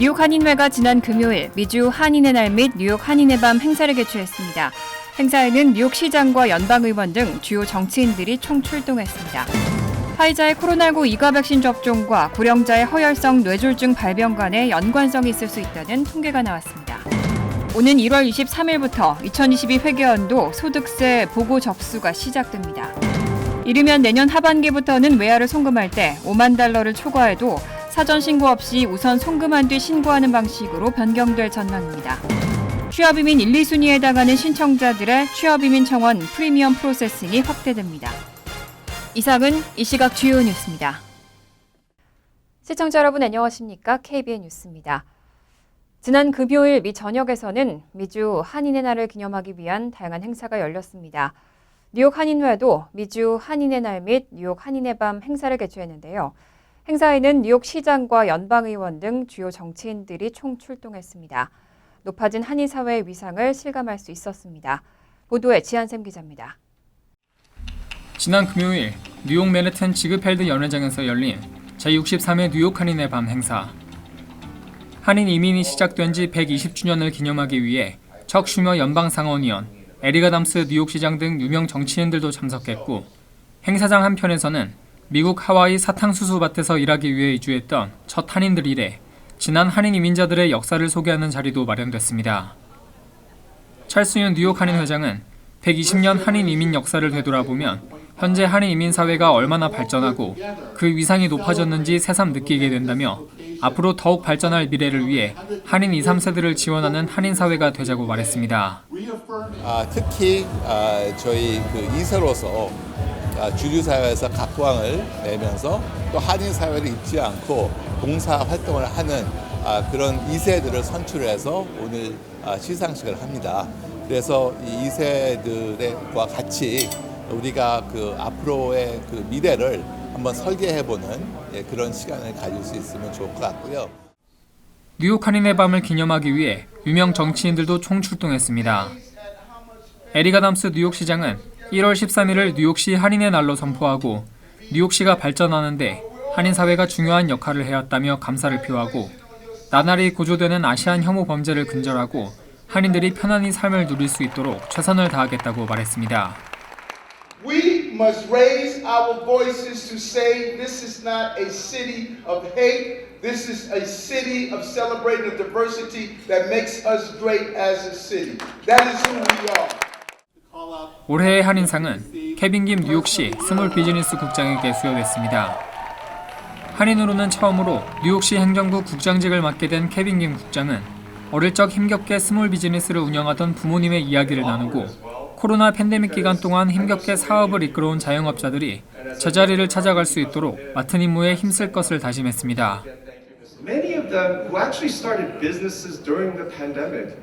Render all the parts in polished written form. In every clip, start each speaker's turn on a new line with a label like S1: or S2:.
S1: 뉴욕 한인회가 지난 금요일 미주 한인의 날 및 뉴욕 한인의 밤 행사를 개최했습니다. 행사에는 뉴욕 시장과 연방의원 등 주요 정치인들이 총출동했습니다. 화이자의 코로나19 2가 백신 접종과 고령자의 허혈성 뇌졸중 발병 간의 연관성이 있을 수 있다는 통계가 나왔습니다. 오는 1월 23일부터 2022 회계연도 소득세 보고 접수가 시작됩니다. 이르면 내년 하반기부터는 외화를 송금할 때 $50,000를 초과해도 사전 신고 없이 우선 송금한 뒤 신고하는 방식으로 변경될 전망입니다. 취업이민 1, 2순위에 해당하는 신청자들의 취업이민 청원 프리미엄 프로세싱이 확대됩니다. 이상은 이 시각 주요 뉴스입니다. 시청자 여러분 안녕하십니까? KBN 뉴스입니다. 지난 금요일 미 전역에서는 미주 한인의 날을 기념하기 위한 다양한 행사가 열렸습니다. 뉴욕 한인회도 미주 한인의 날 및 뉴욕 한인의 밤 행사를 개최했는데요. 행사에는 뉴욕 시장과 연방의원 등 주요 정치인들이 총출동했습니다. 높아진 한인 사회의 위상을 실감할 수 있었습니다. 보도에 지한샘 기자입니다.
S2: 지난 금요일 뉴욕 맨해튼 지그펠드 연회장에서 열린 제63회 뉴욕 한인의 밤 행사. 한인 이민이 시작된 지 120주년을 기념하기 위해 척 슈머 연방상원의원, 에릭 아담스 뉴욕시장 등 유명 정치인들도 참석했고, 행사장 한편에서는 미국 하와이 사탕수수 밭에서 일하기 위해 이주했던 첫 한인들 이래 지난 한인 이민자들의 역사를 소개하는 자리도 마련됐습니다. 찰스윤 뉴욕 한인 회장은 120년 한인 이민 역사를 되돌아보면 현재 한인 이민 사회가 얼마나 발전하고 그 위상이 높아졌는지 새삼 느끼게 된다며 앞으로 더욱 발전할 미래를 위해 한인 2, 3세들을 지원하는 한인 사회가 되자고 말했습니다.
S3: 특히 저희 이세로서 주류 사회에서 각광을 내면서 또 한인 사회를 잊지 않고 봉사 활동을 하는 그런 2세들을 선출해서 오늘 시상식을 합니다. 그래서 이 2세들과 같이 우리가 앞으로의 미래를 한번 설계해보는 그런 시간을 가질 수 있으면 좋을 것 같고요.
S2: 뉴욕 한인의 밤을 기념하기 위해 유명 정치인들도 총출동했습니다. 에릭 아담스 뉴욕시장은 1월 13일을 뉴욕시 한인의 날로 선포하고 뉴욕시가 발전하는데 한인 사회가 중요한 역할을 해왔다며 감사를 표하고 나날이 고조되는 아시안 혐오 범죄를 근절하고 한인들이 편안히 삶을 누릴 수 있도록 최선을 다하겠다고 말했습니다.
S4: We must raise our voices to say this is not a city of hate. This is a city of celebrating the diversity that makes us great as a city. That is who we are.
S2: 올해의 한인상은 케빈 김 뉴욕시 스몰 비즈니스 국장에게 수여됐습니다. 한인으로는 처음으로 뉴욕시 행정부 국장직을 맡게 된 케빈 김 국장은 어릴 적 힘겹게 스몰 비즈니스를 운영하던 부모님의 이야기를 나누고 코로나 팬데믹 기간 동안 힘겹게 사업을 이끌어온 자영업자들이 제자리를 찾아갈 수 있도록 맡은 임무에 힘쓸 것을 다짐했습니다.
S5: Many of them who actually started businesses during the pandemic,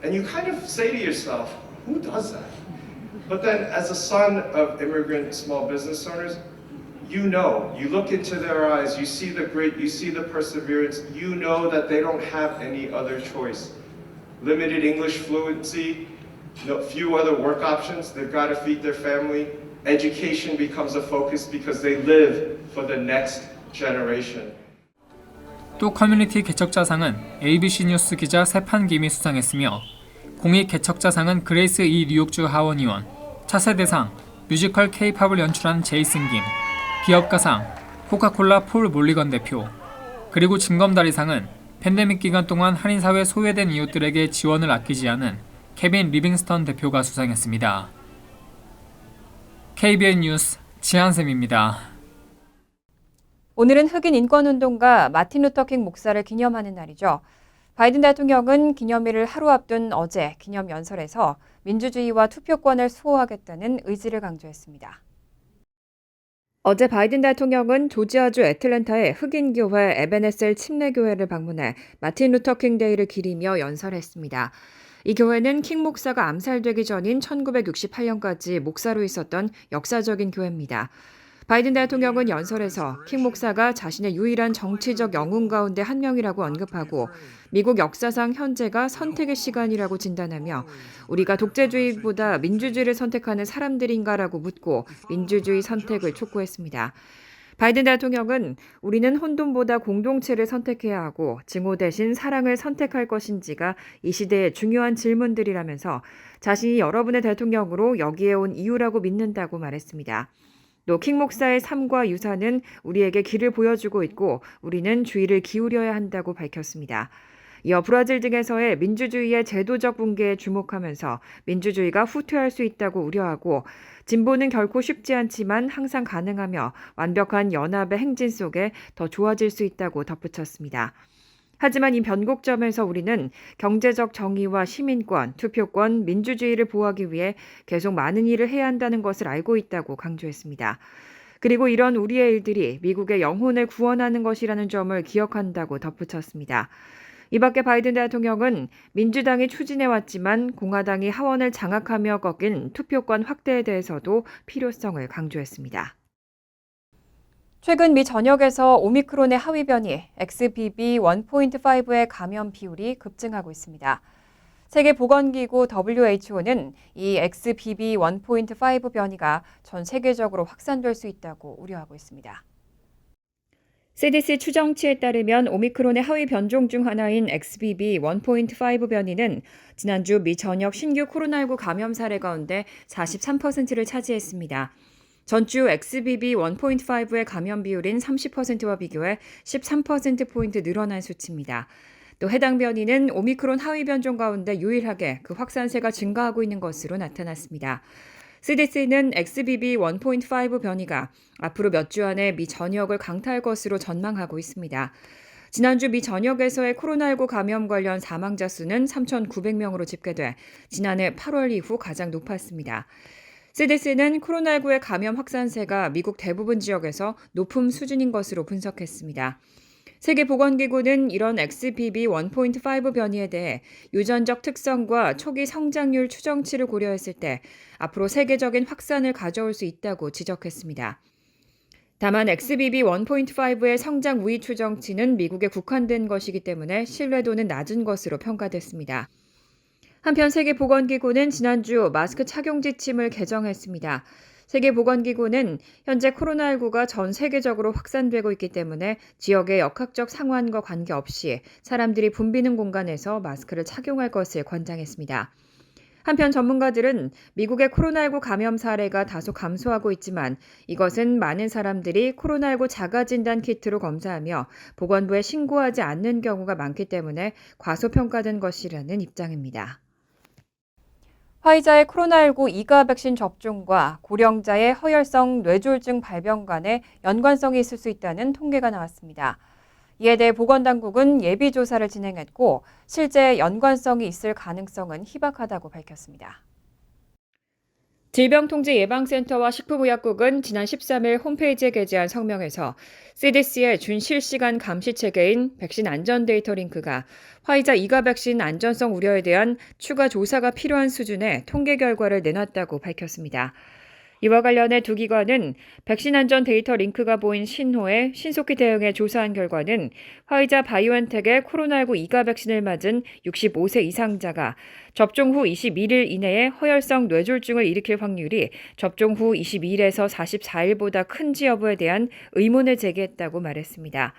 S5: and you kind of say to yourself, who does that? But then as a son of immigrant small business owners, you look into their eyes, you see the grit, you see the perseverance, you know that they don't have any other choice. Limited English fluency, few other work options, they've got to feed their family. Education becomes a focus because they live for the next generation.
S2: 또 커뮤니티 개척자상은 ABC 뉴스 기자 세판 김이 수상했으며 공익 개척자상은 그레이스 이 뉴욕주 하원 의원, 차세대상 뮤지컬 K-팝을 연출한 제이슨 김, 기업가상 코카콜라 폴 몰리건 대표, 그리고 징검다리상은 팬데믹 기간 동안 한인사회 소외된 이웃들에게 지원을 아끼지 않은 케빈 리빙스턴 대표가 수상했습니다. KBN 뉴스 지한샘입니다.
S1: 오늘은 흑인 인권운동가 마틴 루터킹 목사를 기념하는 날이죠. 바이든 대통령은 기념일을 하루 앞둔 어제 기념 연설에서 민주주의와 투표권을 수호하겠다는 의지를 강조했습니다. 어제 바이든 대통령은 조지아주 애틀랜타의 흑인교회 에베네셀 침례교회를 방문해 마틴 루터킹 데이를 기리며 연설했습니다. 이 교회는 킹 목사가 암살되기 전인 1968년까지 목사로 있었던 역사적인 교회입니다. 바이든 대통령은 연설에서 킹 목사가 자신의 유일한 정치적 영웅 가운데 한 명이라고 언급하고 미국 역사상 현재가 선택의 시간이라고 진단하며 우리가 독재주의보다 민주주의를 선택하는 사람들인가라고 묻고 민주주의 선택을 촉구했습니다. 바이든 대통령은 우리는 혼돈보다 공동체를 선택해야 하고 증오 대신 사랑을 선택할 것인지가 이 시대의 중요한 질문들이라면서 자신이 여러분의 대통령으로 여기에 온 이유라고 믿는다고 말했습니다. 또 킹 목사의 삶과 유산은 우리에게 길을 보여주고 있고 우리는 주의를 기울여야 한다고 밝혔습니다. 이어 브라질 등에서의 민주주의의 제도적 붕괴에 주목하면서 민주주의가 후퇴할 수 있다고 우려하고 진보는 결코 쉽지 않지만 항상 가능하며 완벽한 연합의 행진 속에 더 좋아질 수 있다고 덧붙였습니다. 하지만 이 변곡점에서 우리는 경제적 정의와 시민권, 투표권, 민주주의를 보호하기 위해 계속 많은 일을 해야 한다는 것을 알고 있다고 강조했습니다. 그리고 이런 우리의 일들이 미국의 영혼을 구원하는 것이라는 점을 기억한다고 덧붙였습니다. 이 밖에 바이든 대통령은 민주당이 추진해왔지만 공화당이 하원을 장악하며 꺾인 투표권 확대에 대해서도 필요성을 강조했습니다. 최근 미 전역에서 오미크론의 하위 변이 XBB 1.5의 감염 비율이 급증하고 있습니다. 세계보건기구 WHO는 이 XBB 1.5 변이가 전 세계적으로 확산될 수 있다고 우려하고 있습니다. CDC 추정치에 따르면 오미크론의 하위 변종 중 하나인 XBB 1.5 변이는 지난주 미 전역 신규 코로나19 감염 사례 가운데 43%를 차지했습니다. 전주 XBB 1.5의 감염 비율인 30%와 비교해 13%포인트 늘어난 수치입니다. 또 해당 변이는 오미크론 하위 변종 가운데 유일하게 그 확산세가 증가하고 있는 것으로 나타났습니다. CDC는 XBB 1.5 변이가 앞으로 몇 주 안에 미 전역을 강타할 것으로 전망하고 있습니다. 지난주 미 전역에서의 코로나19 감염 관련 사망자 수는 3,900명으로 집계돼 지난해 8월 이후 가장 높았습니다. CDC는 코로나19의 감염 확산세가 미국 대부분 지역에서 높은 수준인 것으로 분석했습니다. 세계보건기구는 이런 XBB 1.5 변이에 대해 유전적 특성과 초기 성장률 추정치를 고려했을 때 앞으로 세계적인 확산을 가져올 수 있다고 지적했습니다. 다만 XBB 1.5의 성장 우위 추정치는 미국에 국한된 것이기 때문에 신뢰도는 낮은 것으로 평가됐습니다. 한편 세계보건기구는 지난주 마스크 착용 지침을 개정했습니다. 세계보건기구는 현재 코로나19가 전 세계적으로 확산되고 있기 때문에 지역의 역학적 상황과 관계없이 사람들이 붐비는 공간에서 마스크를 착용할 것을 권장했습니다. 한편 전문가들은 미국의 코로나19 감염 사례가 다소 감소하고 있지만 이것은 많은 사람들이 코로나19 자가진단 키트로 검사하며 보건부에 신고하지 않는 경우가 많기 때문에 과소평가된 것이라는 입장입니다. 화이자의 코로나19 2가 백신 접종과 고령자의 허혈성 뇌졸중 발병 간에 연관성이 있을 수 있다는 통계가 나왔습니다. 이에 대해 보건당국은 예비조사를 진행했고 실제 연관성이 있을 가능성은 희박하다고 밝혔습니다. 질병통제예방센터와 식품의약국은 지난 13일 홈페이지에 게재한 성명에서 CDC의 준실시간 감시 체계인 백신 안전 데이터 링크가 화이자 2가 백신 안전성 우려에 대한 추가 조사가 필요한 수준의 통계 결과를 내놨다고 밝혔습니다. 이와 관련해 두 기관은 백신 안전 데이터 링크가 보인 신호에 신속히 대응해 조사한 결과는 화이자 바이오엔텍의 코로나19 2가 백신을 맞은 65세 이상자가 접종 후 21일 이내에 허혈성 뇌졸중을 일으킬 확률이 접종 후 22일에서 44일보다 큰지 여부에 대한 의문을 제기했다고 말했습니다.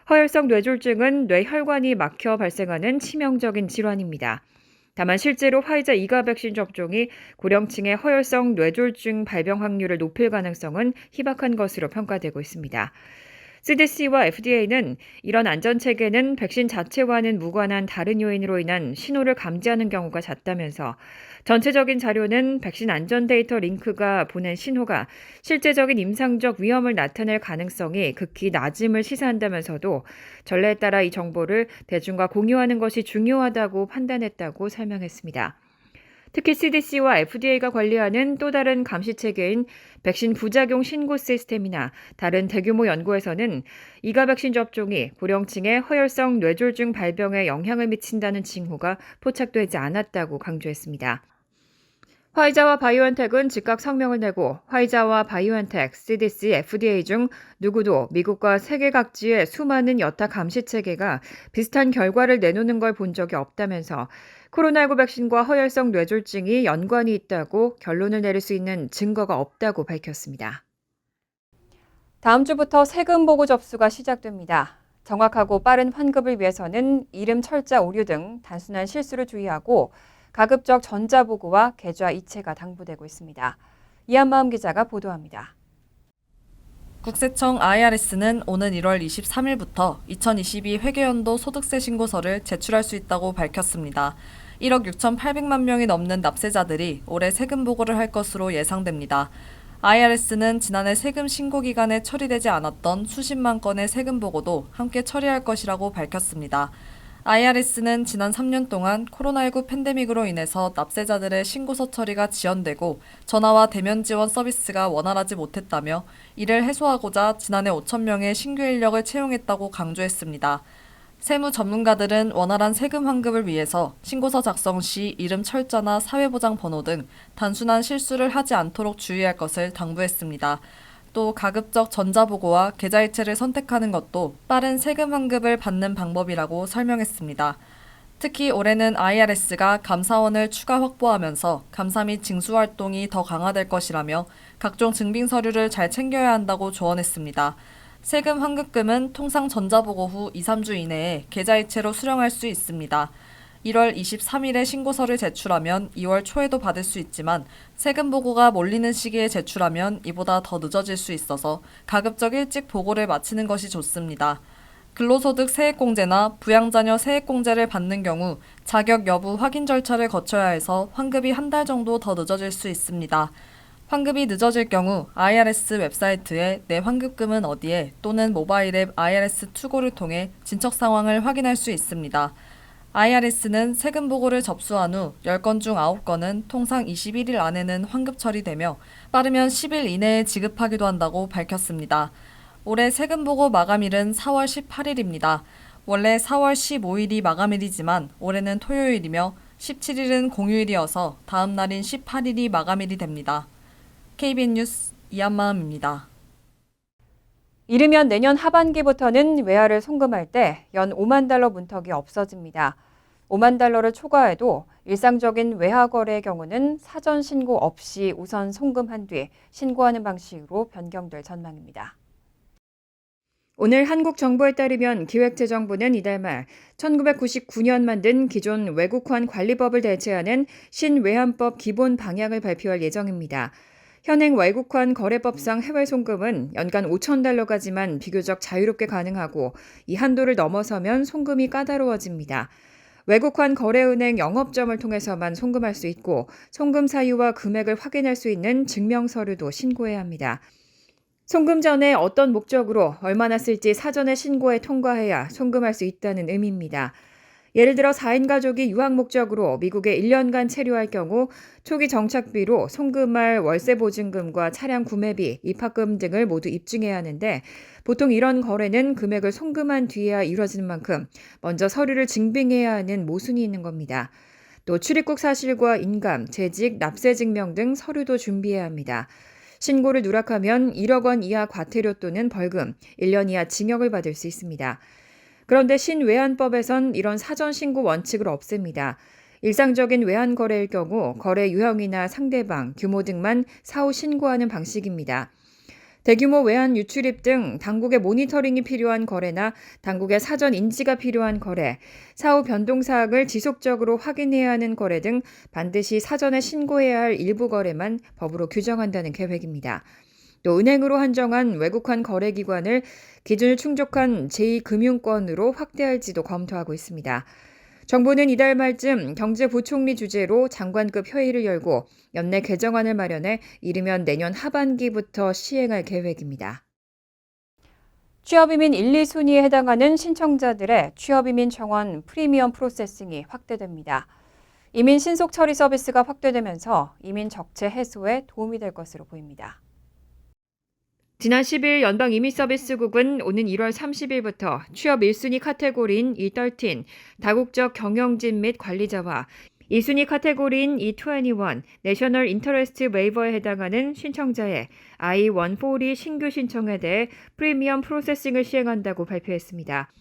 S1: 허혈성 뇌졸중은 뇌혈관이 막혀 발생하는 치명적인 질환입니다. 다만 실제로 화이자 2가 백신 접종이 고령층의 허혈성 뇌졸중 발병 확률을 높일 가능성은 희박한 것으로 평가되고 있습니다. CDC와 FDA는 이런 안전체계는 백신 자체와는 무관한 다른 요인으로 인한 신호를 감지하는 경우가 잦다면서 전체적인 자료는 백신 안전 데이터 링크가 보낸 신호가 실제적인 임상적 위험을 나타낼 가능성이 극히 낮음을 시사한다면서도 전례에 따라 이 정보를 대중과 공유하는 것이 중요하다고 판단했다고 설명했습니다. 특히 CDC와 FDA가 관리하는 또 다른 감시 체계인 백신 부작용 신고 시스템이나 다른 대규모 연구에서는 2가 백신 접종이 고령층의 허혈성 뇌졸중 발병에 영향을 미친다는 징후가 포착되지 않았다고 강조했습니다. 화이자와 바이오엔텍은 즉각 성명을 내고 화이자와 바이오엔텍, CDC, FDA 중 누구도 미국과 세계 각지의 수많은 여타 감시 체계가 비슷한 결과를 내놓는 걸 본 적이 없다면서 코로나19 백신과 허혈성 뇌졸중이 연관이 있다고 결론을 내릴 수 있는 증거가 없다고 밝혔습니다. 다음 주부터 세금 보고 접수가 시작됩니다. 정확하고 빠른 환급을 위해서는 이름, 철자, 오류 등 단순한 실수를 주의하고 가급적 전자보고와 계좌 이체가 당부되고 있습니다. 이한마음 기자가 보도합니다.
S6: 국세청 IRS는 오는 1월 23일부터 2022 회계연도 소득세 신고서를 제출할 수 있다고 밝혔습니다. 1억 6,800만 명이 넘는 납세자들이 올해 세금 보고를 할 것으로 예상됩니다. IRS는 지난해 세금 신고 기간에 처리되지 않았던 수십만 건의 세금 보고도 함께 처리할 것이라고 밝혔습니다. IRS는 지난 3년 동안 코로나19 팬데믹으로 인해서 납세자들의 신고서 처리가 지연되고 전화와 대면 지원 서비스가 원활하지 못했다며 이를 해소하고자 지난해 5천 명의 신규 인력을 채용했다고 강조했습니다. 세무 전문가들은 원활한 세금 환급을 위해서 신고서 작성 시 이름 철자나 사회보장 번호 등 단순한 실수를 하지 않도록 주의할 것을 당부했습니다. 또 가급적 전자보고와 계좌이체를 선택하는 것도 빠른 세금 환급을 받는 방법이라고 설명했습니다. 특히 올해는 IRS가 감사원을 추가 확보하면서 감사 및 징수 활동이 더 강화될 것이라며 각종 증빙 서류를 잘 챙겨야 한다고 조언했습니다. 세금 환급금은 통상 전자보고 후 2, 3주 이내에 계좌이체로 수령할 수 있습니다. 1월 23일에 신고서를 제출하면 2월 초에도 받을 수 있지만 세금 보고가 몰리는 시기에 제출하면 이보다 더 늦어질 수 있어서 가급적 일찍 보고를 마치는 것이 좋습니다. 근로소득 세액공제나 부양자녀 세액공제를 받는 경우 자격 여부 확인 절차를 거쳐야 해서 환급이 한 달 정도 더 늦어질 수 있습니다. 환급이 늦어질 경우 IRS 웹사이트에 내 환급금은 어디에 또는 모바일 앱 IRS 투고를 통해 진척 상황을 확인할 수 있습니다. IRS는 세금 보고를 접수한 후 10건 중 9건은 통상 21일 안에는 환급 처리되며 빠르면 10일 이내에 지급하기도 한다고 밝혔습니다. 올해 세금 보고 마감일은 4월 18일입니다. 원래 4월 15일이 마감일이지만 올해는 토요일이며 17일은 공휴일이어서 다음 날인 18일이 마감일이 됩니다. KBN 뉴스 이한마음입니다.
S1: 이르면 내년 하반기부터는 외화를 송금할 때 연 5만 달러 문턱이 없어집니다. 5만 달러를 초과해도 일상적인 외화 거래의 경우는 사전 신고 없이 우선 송금한 뒤 신고하는 방식으로 변경될 전망입니다. 오늘 한국 정부에 따르면 기획재정부는 이달 말 1999년 만든 기존 외국환 관리법을 대체하는 신외환법 기본 방향을 발표할 예정입니다. 현행 외국환 거래법상 해외 송금은 연간 5천 달러까지만 비교적 자유롭게 가능하고 이 한도를 넘어서면 송금이 까다로워집니다. 외국환 거래은행 영업점을 통해서만 송금할 수 있고 송금 사유와 금액을 확인할 수 있는 증명서류도 신고해야 합니다. 송금 전에 어떤 목적으로 얼마나 쓸지 사전에 신고해 통과해야 송금할 수 있다는 의미입니다. 예를 들어 4인 가족이 유학 목적으로 미국에 1년간 체류할 경우 초기 정착비로 송금할 월세 보증금과 차량 구매비, 입학금 등을 모두 입증해야 하는데 보통 이런 거래는 금액을 송금한 뒤에야 이루어지는 만큼 먼저 서류를 증빙해야 하는 모순이 있는 겁니다. 또 출입국 사실과 인감, 재직, 납세 증명 등 서류도 준비해야 합니다. 신고를 누락하면 1억 원 이하 과태료 또는 벌금, 1년 이하 징역을 받을 수 있습니다. 그런데 신외환법에선 이런 사전 신고 원칙을 없앱니다. 일상적인 외환 거래일 경우 거래 유형이나 상대방, 규모 등만 사후 신고하는 방식입니다. 대규모 외환 유출입 등 당국의 모니터링이 필요한 거래나 당국의 사전 인지가 필요한 거래, 사후 변동 사항을 지속적으로 확인해야 하는 거래 등 반드시 사전에 신고해야 할 일부 거래만 법으로 규정한다는 계획입니다. 또 은행으로 한정한 외국환 거래기관을 기준을 충족한 제2금융권으로 확대할지도 검토하고 있습니다. 정부는 이달 말쯤 경제부총리 주재로 장관급 회의를 열고 연내 개정안을 마련해 이르면 내년 하반기부터 시행할 계획입니다. 취업이민 1, 2순위에 해당하는 신청자들의 취업이민 청원 프리미엄 프로세싱이 확대됩니다. 이민 신속 처리 서비스가 확대되면서 이민 적체 해소에 도움이 될 것으로 보입니다. 지난 10일 연방이민서비스국은 오는 1월 30일부터 취업 1순위 카테고리인 E13, 다국적 경영진 및 관리자와 2순위 카테고리인 E21, 내셔널 인터레스트 웨이버에 해당하는 신청자의 I-140 신규 신청에 대해 프리미엄 프로세싱을 시행한다고 발표했습니다.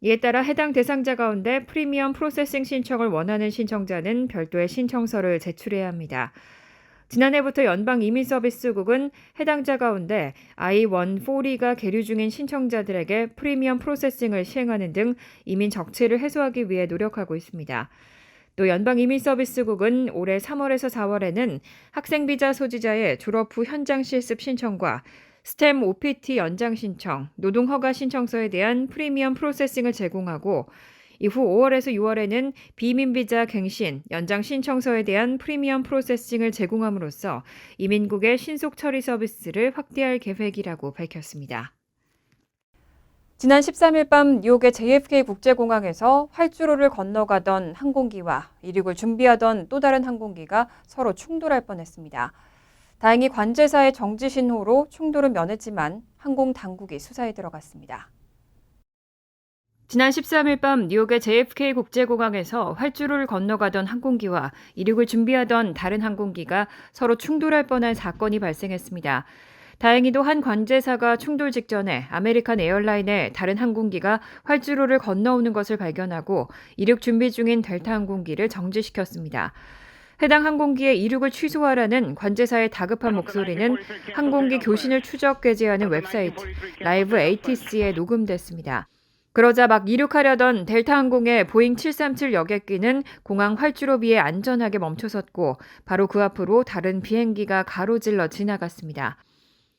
S1: 이에 따라 해당 대상자 가운데 프리미엄 프로세싱 신청을 원하는 신청자는 별도의 신청서를 제출해야 합니다. 지난해부터 연방이민서비스국은 해당자 가운데 I-140가 계류 중인 신청자들에게 프리미엄 프로세싱을 시행하는 등 이민 적체를 해소하기 위해 노력하고 있습니다. 또 연방이민서비스국은 올해 3월에서 4월에는 학생비자 소지자의 졸업 후 현장 실습 신청과 스템 OPT 연장 신청, 노동허가 신청서에 대한 프리미엄 프로세싱을 제공하고 이후 5월에서 6월에는 비민비자 갱신, 연장 신청서에 대한 프리미엄 프로세싱을 제공함으로써 이민국의 신속 처리 서비스를 확대할 계획이라고 밝혔습니다. 지난 13일 밤 뉴욕의 JFK 국제공항에서 활주로를 건너가던 항공기와 이륙을 준비하던 또 다른 항공기가 서로 충돌할 뻔했습니다. 다행히 관제사의 정지 신호로 충돌은 면했지만 항공 당국이 수사에 들어갔습니다. 지난 13일 밤 뉴욕의 JFK 국제공항에서 활주로를 건너가던 항공기와 이륙을 준비하던 다른 항공기가 서로 충돌할 뻔한 사건이 발생했습니다. 다행히도 한 관제사가 충돌 직전에 아메리칸 에어라인의 다른 항공기가 활주로를 건너오는 것을 발견하고 이륙 준비 중인 델타 항공기를 정지시켰습니다. 해당 항공기의 이륙을 취소하라는 관제사의 다급한 목소리는 항공기 교신을 추적 게재하는 웹사이트 라이브 ATC에 녹음됐습니다. 그러자 막 이륙하려던 델타 항공의 보잉 737 여객기는 공항 활주로비에 안전하게 멈춰섰고 바로 그 앞으로 다른 비행기가 가로질러 지나갔습니다.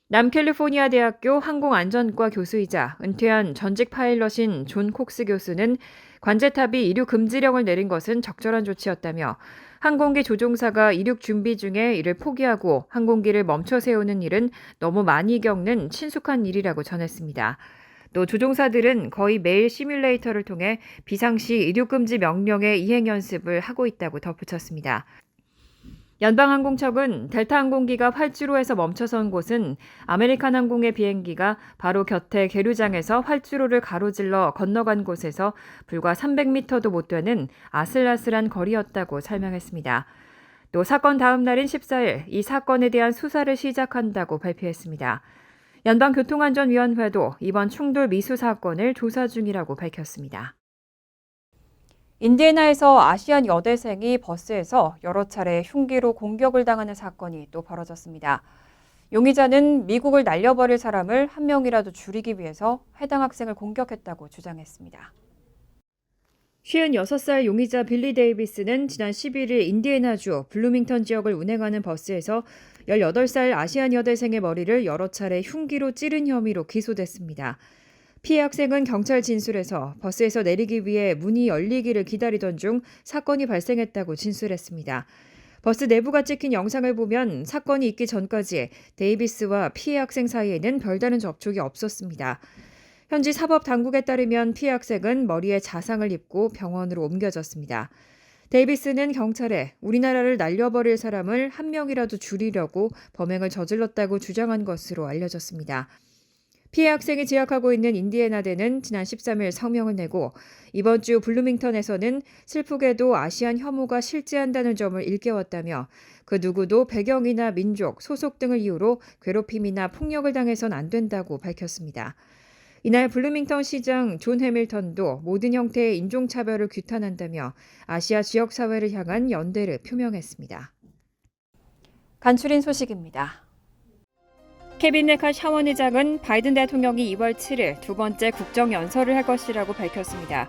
S1: 남캘리포니아 대학교 항공안전과 교수이자 은퇴한 전직 파일럿인 존 콕스 교수는 관제탑이 이륙 금지령을 내린 것은 적절한 조치였다며 항공기 조종사가 이륙 준비 중에 이를 포기하고 항공기를 멈춰 세우는 일은 너무 많이 겪는 친숙한 일이라고 전했습니다. 또 조종사들은 거의 매일 시뮬레이터를 통해 비상시 이륙금지 명령의 이행 연습을 하고 있다고 덧붙였습니다. 연방항공청은 델타 항공기가 활주로에서 멈춰선 곳은 아메리칸 항공의 비행기가 바로 곁에 계류장에서 활주로를 가로질러 건너간 곳에서 불과 300m도 못 되는 아슬아슬한 거리였다고 설명했습니다. 또 사건 다음 날인 14일 이 사건에 대한 수사를 시작한다고 발표했습니다. 연방교통안전위원회도 이번 충돌 미수 사건을 조사 중이라고 밝혔습니다. 인디애나에서 아시안 여대생이 버스에서 여러 차례 흉기로 공격을 당하는 사건이 또 벌어졌습니다. 용의자는 미국을 날려버릴 사람을 한 명이라도 줄이기 위해서 해당 학생을 공격했다고 주장했습니다. 56살 용의자 빌리 데이비스는 지난 11일 인디애나주 블루밍턴 지역을 운행하는 버스에서 18살 아시안 여대생의 머리를 여러 차례 흉기로 찌른 혐의로 기소됐습니다. 피해 학생은 경찰 진술에서 버스에서 내리기 위해 문이 열리기를 기다리던 중 사건이 발생했다고 진술했습니다. 버스 내부가 찍힌 영상을 보면 사건이 있기 전까지 데이비스와 피해 학생 사이에는 별다른 접촉이 없었습니다. 현지 사법당국에 따르면 피해 학생은 머리에 자상을 입고 병원으로 옮겨졌습니다. 데이비스는 경찰에 우리나라를 날려버릴 사람을 한 명이라도 줄이려고 범행을 저질렀다고 주장한 것으로 알려졌습니다. 피해 학생이 재학하고 있는 인디애나대는 지난 13일 성명을 내고 이번 주 블루밍턴에서는 슬프게도 아시안 혐오가 실제한다는 점을 일깨웠다며 그 누구도 배경이나 민족, 소속 등을 이유로 괴롭힘이나 폭력을 당해선 안 된다고 밝혔습니다. 이날 블루밍턴 시장 존 해밀턴도 모든 형태의 인종차별을 규탄한다며 아시아 지역사회를 향한 연대를 표명했습니다. 간추린 소식입니다. 케빈 메카시 하원 의장은 바이든 대통령이 2월 7일 두 번째 국정연설을 할 것이라고 밝혔습니다.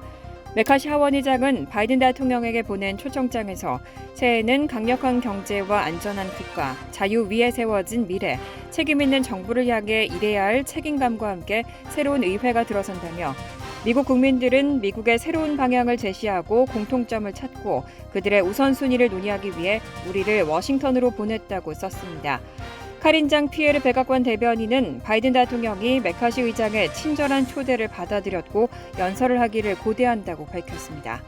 S1: 메카시 하원 의장은 바이든 대통령에게 보낸 초청장에서 새해에는 강력한 경제와 안전한 국가, 자유 위에 세워진 미래, 책임 있는 정부를 향해 일해야 할 책임감과 함께 새로운 의회가 들어선다며 미국 국민들은 미국의 새로운 방향을 제시하고 공통점을 찾고 그들의 우선순위를 논의하기 위해 우리를 워싱턴으로 보냈다고 썼습니다. 카린 장 피에르 백악관 대변인은 바이든 대통령이 메카시 의장의 친절한 초대를 받아들였고 연설을 하기를 고대한다고 밝혔습니다.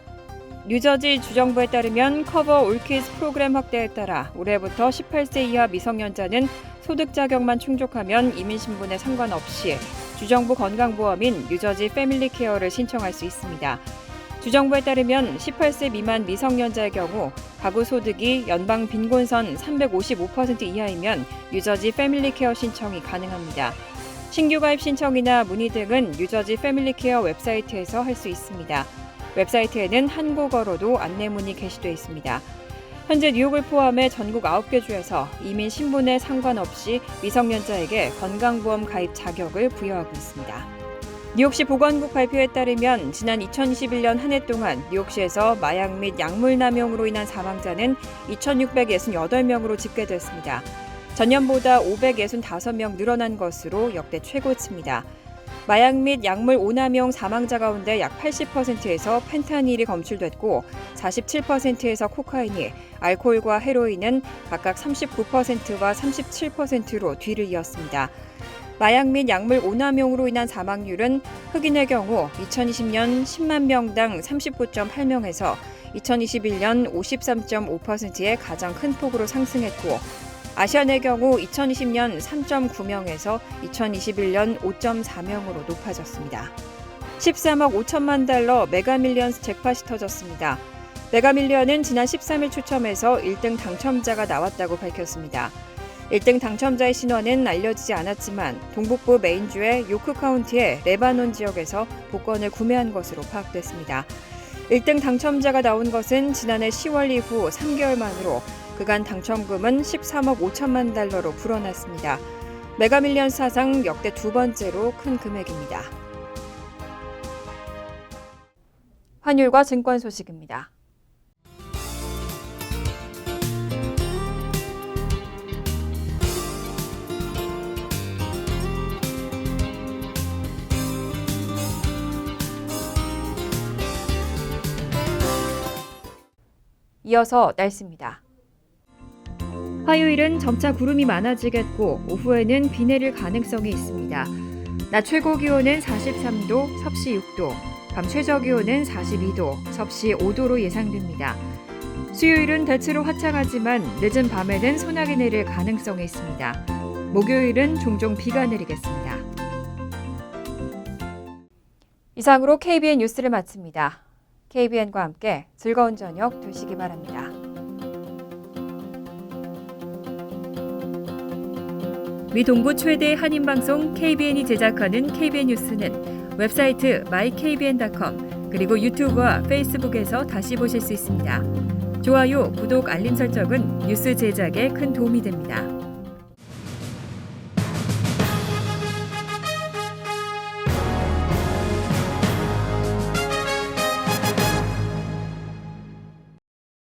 S1: 뉴저지 주정부에 따르면 커버 올키즈 프로그램 확대에 따라 올해부터 18세 이하 미성년자는 소득 자격만 충족하면 이민신분에 상관없이 주정부 건강보험인 뉴저지 패밀리 케어를 신청할 수 있습니다. 주정부에 따르면 18세 미만 미성년자의 경우 가구 소득이 연방 빈곤선 355% 이하이면 뉴저지 패밀리 케어 신청이 가능합니다. 신규 가입 신청이나 문의 등은 뉴저지 패밀리 케어 웹사이트에서 할 수 있습니다. 웹사이트에는 한국어로도 안내문이 게시되어 있습니다. 현재 뉴욕을 포함해 전국 9개 주에서 이민 신분에 상관없이 미성년자에게 건강보험 가입 자격을 부여하고 있습니다. 뉴욕시 보건국 발표에 따르면 지난 2021년 한 해 동안 뉴욕시에서 마약 및 약물 남용으로 인한 사망자는 2,668명으로 집계됐습니다. 전년보다 565명 늘어난 것으로 역대 최고치입니다. 마약 및 약물 오남용 사망자 가운데 약 80%에서 펜타닐이 검출됐고 47%에서 코카인이, 알코올과 헤로인은 각각 39%와 37%로 뒤를 이었습니다. 마약 및 약물 오남용으로 인한 사망률은 흑인의 경우 2020년 10만 명당 39.8명에서 2021년 53.5%의 가장 큰 폭으로 상승했고, 아시안의 경우 2020년 3.9명에서 2021년 5.4명으로 높아졌습니다. 13억 5천만 달러 메가밀리언스 잭팟이 터졌습니다. 메가밀리언은 지난 13일 추첨에서 1등 당첨자가 나왔다고 밝혔습니다. 1등 당첨자의 신원은 알려지지 않았지만 동북부 메인주의 요크 카운티의 레바논 지역에서 복권을 구매한 것으로 파악됐습니다. 1등 당첨자가 나온 것은 지난해 10월 이후 3개월 만으로 그간 당첨금은 13억 5천만 달러로 불어났습니다. 메가밀리언 사상 역대 두 번째로 큰 금액입니다. 환율과 증권 소식입니다. 이어서 날씨입니다. 화요일은 점차 구름이 많아지겠고 오후에는 비 내릴 가능성이 있습니다. 낮 최고 기온은 43도, 섭씨 6도, 밤 최저 기온은 42도, 섭씨 5도로 예상됩니다. 수요일은 대체로 화창하지만 늦은 밤에는 소나기 내릴 가능성이 있습니다. 목요일은 종종 비가 내리겠습니다. 이상으로 KBN 뉴스를 마칩니다. KBN과 함께 즐거운 저녁 되시기 바랍니다. 미 동부 최대 한인방송 KBN이 제작하는 KBN 뉴스는 웹사이트 mykbn.com 그리고 유튜브와 페이스북에서 다시 보실 수 있습니다. 좋아요, 구독, 알림 설정은 뉴스 제작에 큰 도움이 됩니다.